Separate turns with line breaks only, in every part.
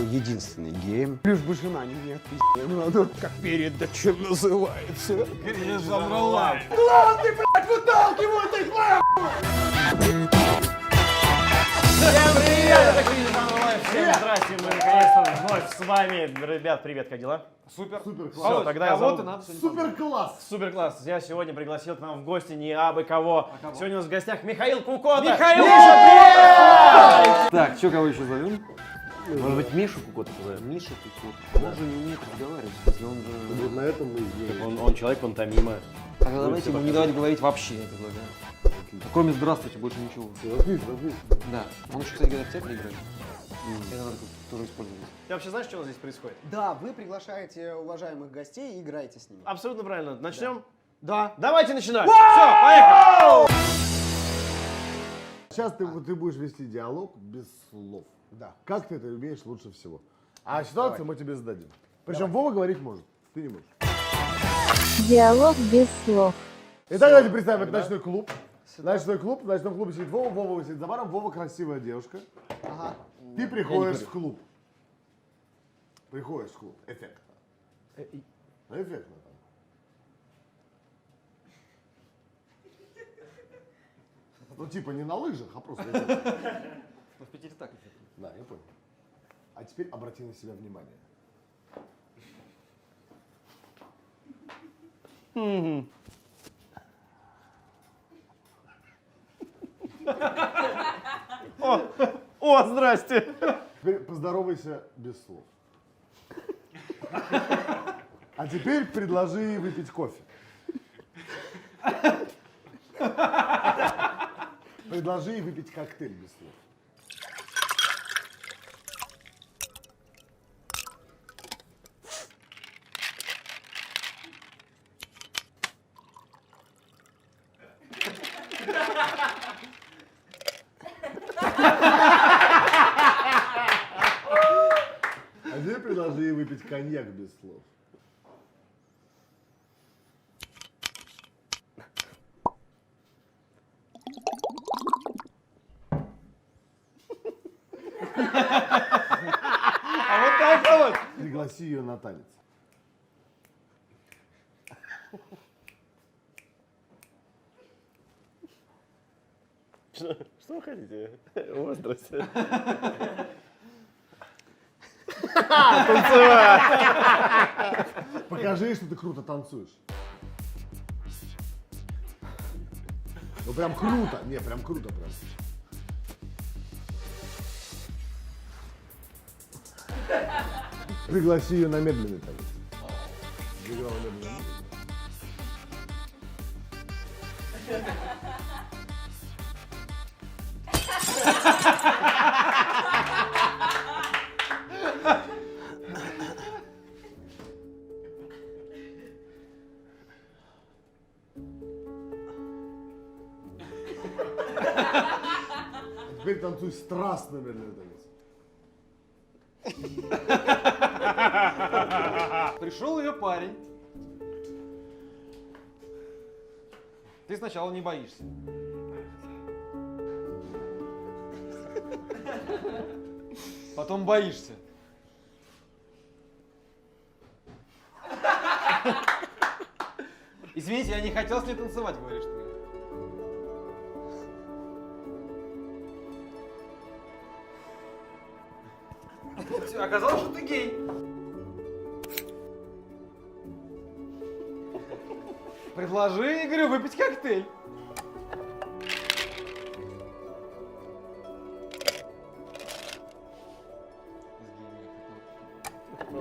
единственный геем.
Лишь бы жена не отпиздила. Как передача называется.
Перезабрала.
Главный, блядь, выталкивают их нахуй!
Всем привет! Это Перезабрала Лайв. Всем здрасте, мы наконец-то вновь с вами. Ребят, привет, как дела?
Супер. Супер
Все,
класс.
тогда я зову...
Супер класс.
Супер класс. Я сегодня пригласил к нам в гости не абы кого. Сегодня у нас в гостях Михаил Кукота.
Михаил!
Привет!
Так, что, кого еще зовем?
Может быть, Мишу Кукота позовем?
Миша Кукот. Он же не умеет разговаривать. Если он же...
Вот на этом мы и
Он человек пантомима.
Тогда давайте ему не давать говорить вообще, я предлагаю. Кроме здравствуйте, больше ничего. Да. Он еще, кстати говоря, в театре играет. Это надо тоже использовать.
Ты вообще знаешь, что у нас здесь происходит?
Да, вы приглашаете уважаемых гостей и играете с ними.
Абсолютно правильно. Начнем?
Да.
Давайте начинать. Все, поехали!
Сейчас ты будешь вести диалог без слов.
Да.
Как ты это умеешь лучше всего? А ситуацию мы тебе зададим. Причем Вова говорить может, ты не можешь.
Диалог без слов.
Итак, давайте представим, это ночной клуб. Ночной клуб, в ночном клубе сидит Вова, Вова сидит за баром, Вова красивая девушка.
Ага.
Ты приходишь в клуб. Приходишь в клуб. Эффектно. Эффектно там. Ну типа не на лыжах, а просто эффектно.
В Питере так эффектно.
Да, я понял. А теперь обрати на себя внимание.
О, здрасте.
Теперь поздоровайся без слов. А теперь предложи выпить кофе. Предложи выпить коктейль без слов. А теперь предложи выпить коньяк без слов.
А вот так вот.
Пригласи ее на танец.
Что вы хотите? О, здрасте.
Покажи ей, что ты круто танцуешь. Ну прям круто. Не, прям круто прям. Пригласи ее на медленный танец. Заиграла медленно. А теперь танцуй страстно медленный танец.
Пришел ее парень. Ты сначала не боишься. Потом боишься. Извините, я не хотел с ней танцевать, говоришь ты. Всё, оказалось, что ты гей. Предложи Игорю выпить коктейль.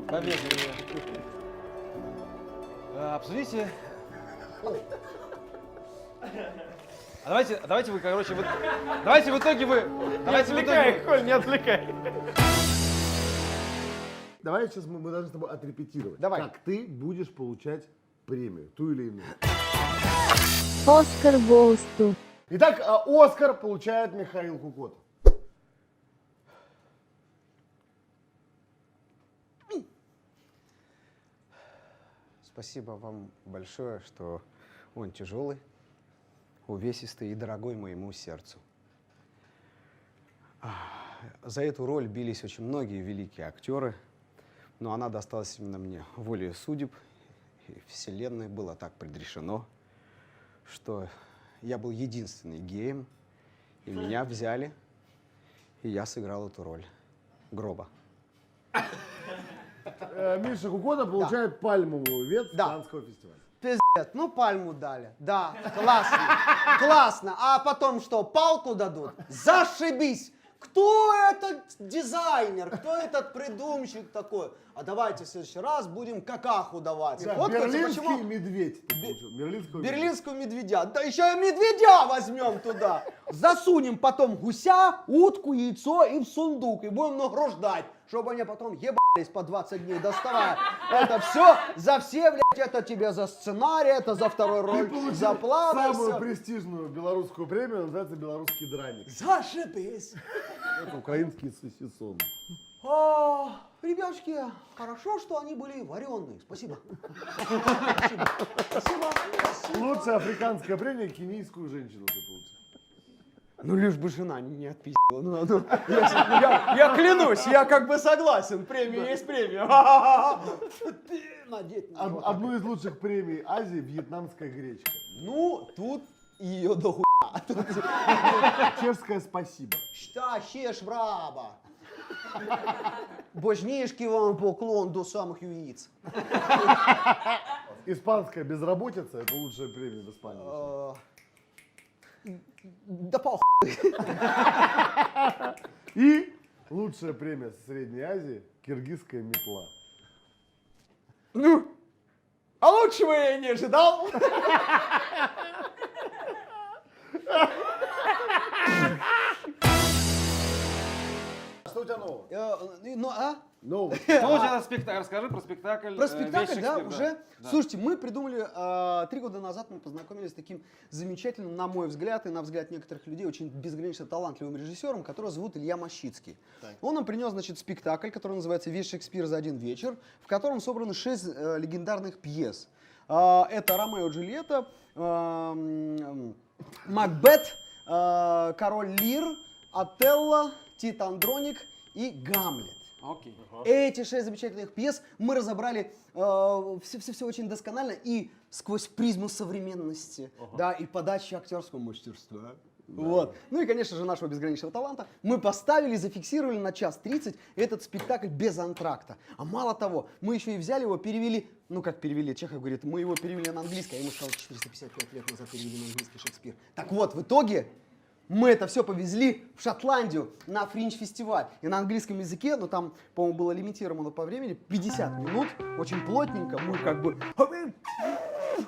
Помедленнее. Обсудите. Давайте вы, короче, давайте в итоге вы...
Не отвлекай, Коль, не отвлекай.
Давай сейчас мы должны с тобой отрепетировать.
Давай.
Как ты будешь получать премию, ту или иную.
Оскар goes to.
Итак, Оскар получает Михаил Кукот.
Спасибо вам большое, что он тяжелый, увесистый и дорогой моему сердцу.
За эту роль бились очень многие великие актеры, но она досталась именно мне. Волею судеб и вселенной было так предрешено, что я был единственный геем, и меня взяли, и я сыграл эту роль Гроба.
Миша Кукона получает пальмовую ветвь
Да.
Каннского фестиваля.
Пиздец, ну пальму дали. Да, классно, классно. А потом что, палку дадут? Зашибись! Кто этот дизайнер? Кто этот придумщик такой? А давайте в следующий раз будем какаху давать.
Да,
Вот
берлинский
почему
медведь. ты получил. Берлинского медведя.
берлинского медведя. Да еще и медведя возьмем туда. Засунем потом гуся, утку, яйцо и в сундук. И будем награждать, чтобы они потом ебались по 20 дней, доставая. Это все за все, блядь, это тебе за сценарий, это за второй роль, за план.
Самую престижную белорусскую премию называется «Белорусский драник».
Зашибись.
Это украинский сосисон.
Ребятушки, хорошо, что они были вареные. Спасибо. Спасибо. Спасибо.
Лучшая африканская премия — кенийскую женщину ты получил.
Ну, лишь бы жена не отпиздила. Я клянусь, я как бы согласен. Премия есть премия. Надеть на рот.
Одну из лучших премий Азии — вьетнамская гречка.
Ну, тут ее до хуя.
Чешское спасибо.
Что щешь, браба? Божнишки вам поклон до самых яиц.
Испанская безработица — это лучшая премия в Испании.
Да похуй.
И лучшая премия Средней Азии — киргизская метла.
Ну, а лучшего я и не ожидал.
Что у тебя нового?
Ну, а?
Нового.
Что у тебя за спектакль? Расскажи про спектакль.
Про спектакль,
«Весь
да,
Шекспир»,
уже.
Да.
Слушайте, мы придумали 3 года назад, мы познакомились с таким замечательным, на мой взгляд, и на взгляд некоторых людей, очень безгранично талантливым режиссером, которого зовут Илья Мощицкий. Он нам принес, значит, спектакль, который называется «Весь Шекспир за один вечер», в котором собраны 6 легендарных пьес. Это «Ромео и Джульетта», «Макбет», «Король Лир», «Отелло», «Тит Андроник» и «Гамлет».
Окей.
Эти 6 замечательных пьес мы разобрали все очень досконально и сквозь призму современности, да, и подачи актерского мастерства. Вот. Ну и, конечно же, нашего безграничного таланта мы поставили, зафиксировали на 1:30 этот спектакль без антракта. А мало того, мы еще и взяли его, перевели, ну как перевели, Чехов говорит, мы его перевели на английский, а ему сказал, 455 лет назад перевели на английский Шекспир. Так вот, в итоге мы это все повезли в Шотландию на Фринж-фестиваль. И на английском языке, ну там, по-моему, было лимитировано по времени, 50 минут, очень плотненько, мы как бы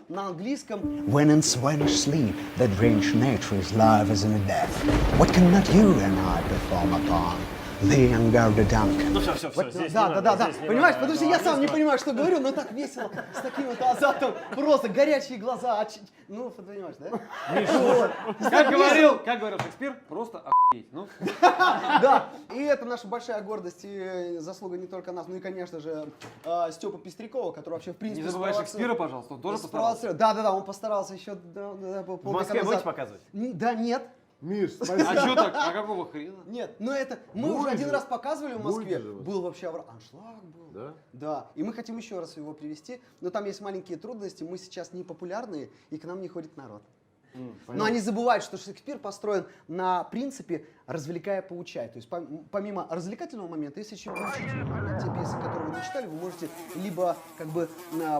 на английском.
When in Swedish sleep, that range nature is live as in a death. What cannot you and I perform upon? The unguarded Duncan.
Ну все, здесь
Да,
не
да,
надо,
да, да.
здесь не
Понимаешь,
надо,
потому что я сам не понимаю, что говорю, но так весело, с таким вот азартом, просто горячие глаза, ну, ты понимаешь, да? Вот.
Как говорил Шекспир, просто охуеть. Ну,
Да, и это наша большая гордость и заслуга не только нас, ну и, конечно же, Степа Пестрякова, который вообще, в принципе,
не забывай Шекспира, пожалуйста, он тоже постарался.
Да, он постарался еще
В Москве будете показывать?
Да, нет.
Миш,
А
спасибо.
что так? А какого хрена?
Нет, но это мы
Будет
уже один
же.
раз показывали в Москве.
Будет же вот.
Был вообще аншлаг был.
Да?
Да. И мы хотим еще раз его привести. Но там есть маленькие трудности. Мы сейчас не популярные, и к нам не ходит народ. Но они забывают, что Шекспир построен на принципе «развлекая, поучай». То есть помимо развлекательного момента, есть еще поучительный момент. Те пьесы, которые вы читали, вы можете либо как бы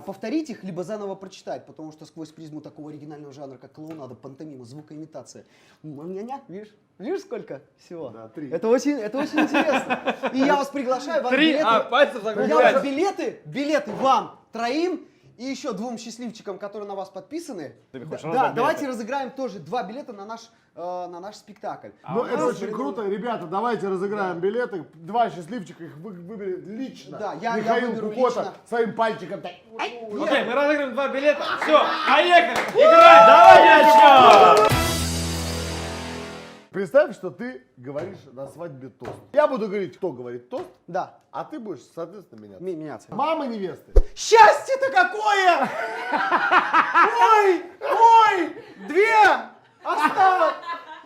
повторить их, либо заново прочитать, потому что сквозь призму такого оригинального жанра, как клоунада, пантомима, звукоимитация. Видишь, сколько всего?
Да, 3.
Это очень интересно. И я вас приглашаю, вам
3,
билеты.
пальцев
Я
загружать.
уже билеты вам троим и еще 2 счастливчикам, которые на вас подписаны.
хочешь
Да,
раздать
давайте
билеты?
разыграем тоже 2 билета на наш спектакль.
Ну, это очень круто. Ребята, давайте разыграем билеты. 2 счастливчика, их выберет лично.
Да, я
Михаил
выберу
Кукота
лично.
своим пальчиком. Так.
Окей, мы разыграем 2 билета. Все, поехали. Играть.
Давай, девочка!
Представь, что ты говоришь на свадьбе тост. Я буду говорить, кто говорит тост,
Да,
а ты будешь, соответственно, меняться.
меняться.
Мама невесты.
Счастье-то какое! Ой, 2 осталось!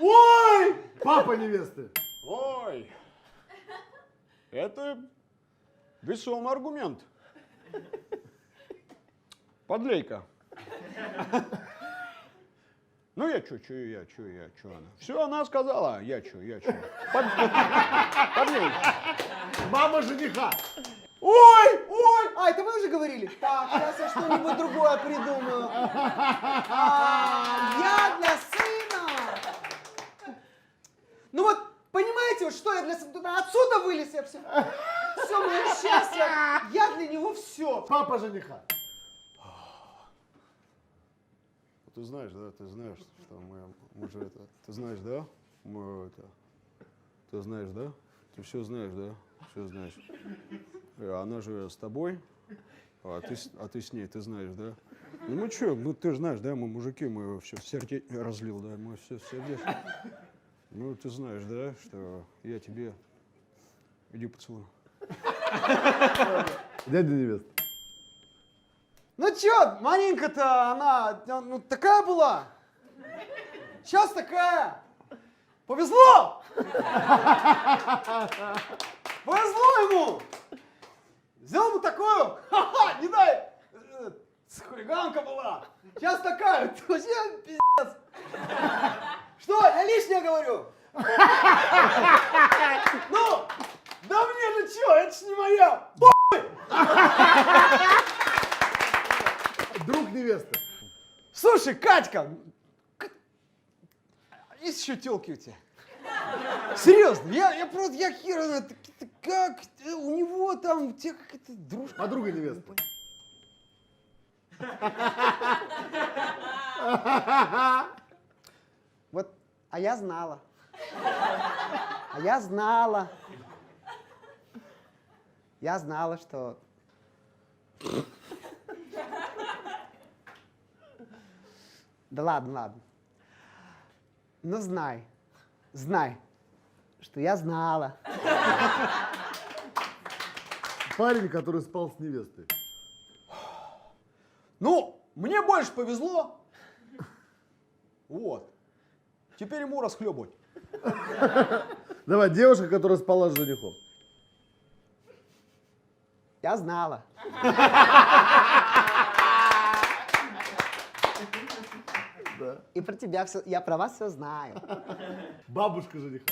Ой!
Папа невесты.
Ой, Это весомый аргумент. Подлейка. Ну я чё она. Все она сказала, я чё. Подлейка.
Мама жениха.
Ой! А, это вы уже говорили? Так, сейчас я что-нибудь другое придумаю. Я для сына. Ну вот, понимаете, вот что я для сына? Отсюда вылез я все. Все, мое счастье. Я для него все.
Папа жениха.
Ты знаешь, да, что мы же это, ты знаешь, да, мы это, ты знаешь, да, ты все знаешь, да, все знаешь. Она же с тобой, а ты с ней, ты знаешь, да. Ну мы что, ты же знаешь, да, мы мужики, мы все в сердце разлил, да, мы все в сердечко. Ну ты знаешь, да, что я тебе, иди поцелуй.
Дядя невеста.
Ну чё, Маринка-то, она ну, такая была. Сейчас такая. Повезло! Повезло ему! Взял ему такую, ха-ха, не дай, хулиганка была. Сейчас такая, вообще пиздец. Что, я лишнее говорю? Ну, да мне же чё, это ж не моя.
Друг невесты.
Слушай, Катька, есть еще телки у тебя? Серьезно, я просто, я хер знаю, как у него там, у тебя какая-то дружка.
Подруга невесты.
Вот, а я знала. Я знала, что... Да ладно. Ну знай, что я знала.
Парень, который спал с невестой.
Ну, мне больше повезло. Вот. Теперь ему расхлебывать.
Давай, девушка, которая спала с женихом.
Я знала. И про тебя все, я про вас все знаю.
Бабушка жениха.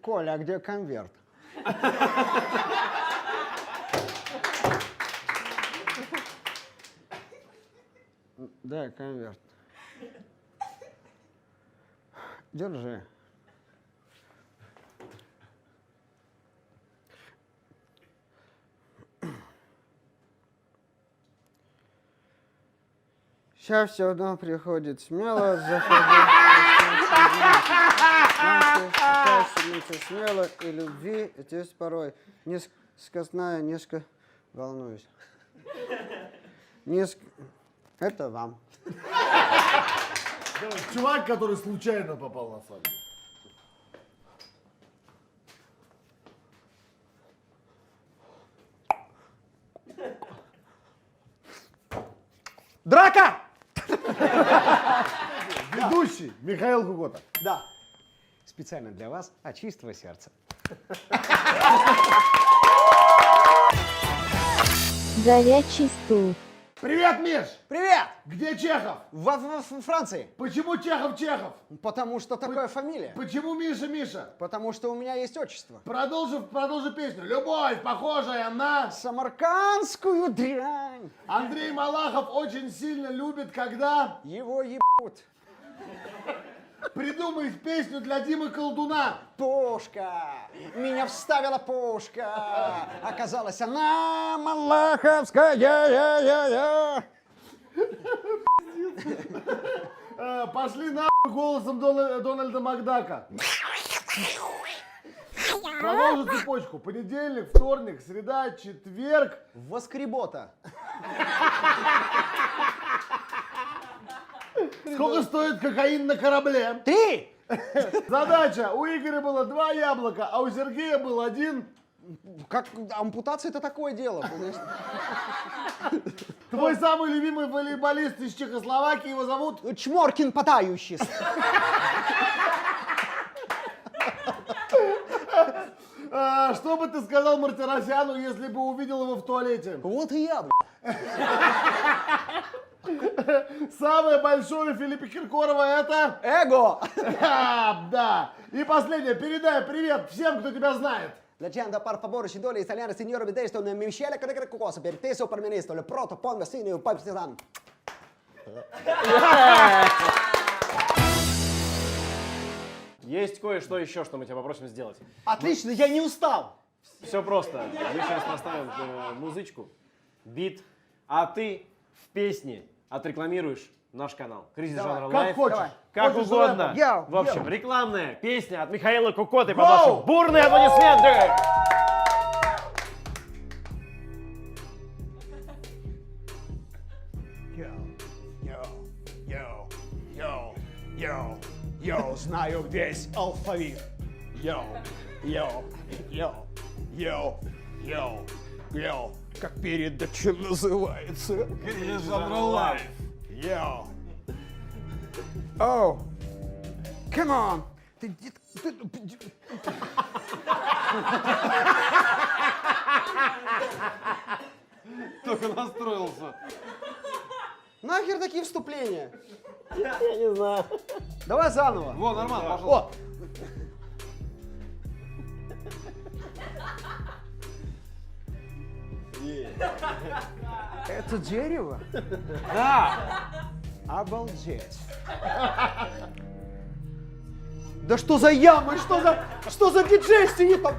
Коля, а где конверт? Дай конверт. Держи. Сейчас все равно приходит смело, заходи. Смело и любви, здесь порой несказанная, несколько волнуюсь. Это вам.
Чувак, который случайно попал на свадьбу.
Драка!
Ведущий Михаил Гугота.
Да. Специально для вас от чистого сердца.
Горячий стул.
Привет, Миш!
Привет!
Где Чехов?
В Франции.
Почему Чехов?
Потому что такая фамилия.
Почему Миша?
Потому что у меня есть отчество.
Продолжи песню. Любовь, похожая на...
Самаркандскую дрянь.
Андрей Малахов очень сильно любит, когда...
Его ебут.
Придумай песню для Димы Колдуна.
Пушка. Меня вставила пушка. Оказалась она малаховская.
Пошли нахуй голосом Дональда Макдака. Продолжу цепочку. Понедельник, вторник, среда, четверг.
Воскребота.
Сколько стоит кокаин на корабле?
3.
Задача. У Игоря было 2 яблока, а у Сергея был 1
Как ампутация это такое дело, понимаешь?
Твой самый любимый волейболист из Чехословакии, его зовут?
Чморкин потающий.
Что бы ты сказал Мартиросяну, если бы увидел его в туалете?
Вот и я, блядь.
Самое большое у Филиппа Киркорова это...
Эго!
Да. И последнее. Передай привет всем, кто тебя знает.
Leggenda par favore ci dole italiano signore vedesto nel Michele che cosa per te sopra ministro le proto ponga sine un partisan.
Есть кое-что еще, что мы тебя попросим сделать.
Отлично, я не устал.
Все просто. Мы сейчас поставим музычку, бит, а ты в песне отрекламируешь наш канал. Кризис жанра
Как
лайф.
хочешь.
Как
Хочешь
угодно.
рэпом?
Йоу,
В общем,
йоу.
рекламная песня от Михаила Кукоты. Под
Гоу!
ваши бурные аплодисменты.
Йоу, знаю весь алфавит. Йоу, как передача называется?
Кризис жанра лайф.
Йоу. Оу, come on.
Только настроился.
Нахер такие вступления?
Я не знаю.
Давай заново.
Во, нормально, пожалуйста.
Это дерево?
Да.
Обалдеть.
Да что за ямы, что за диджей сидит там?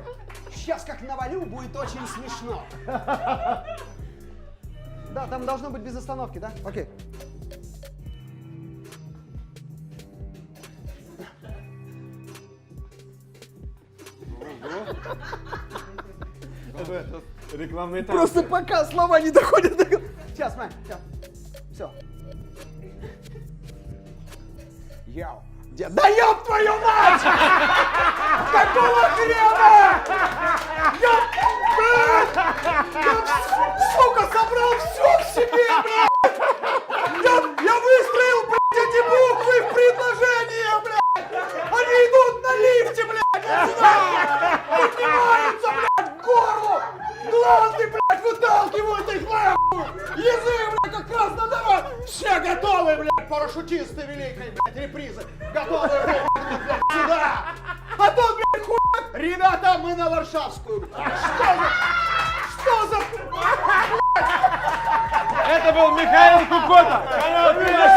Сейчас как навалю, будет очень смешно. Да, там должно быть без остановки, да? Окей.
Рекламный танк.
Просто пока слова не доходят до... Сейчас, смотри, все.
Йоу.
Да ёб твою мать! Какого хрена? Сука, собрал все к себе, блядь! Я выстроил, блядь, эти буквы в предложение, блядь! Они идут на лифте, блядь, отсюда! Поднимаются, блядь, к горлу! Глазки, блядь, выталкивают их нахуй! Язык, блядь, как раз надо! Все готовы, блядь, парашютисты великой, блядь, репризы! Готовы, блядь, сюда! А тут, блядь, хуй! Ребята, мы на Варшавскую, блядь! Что за...
Это был Михаил Кукота. Канал «Кризис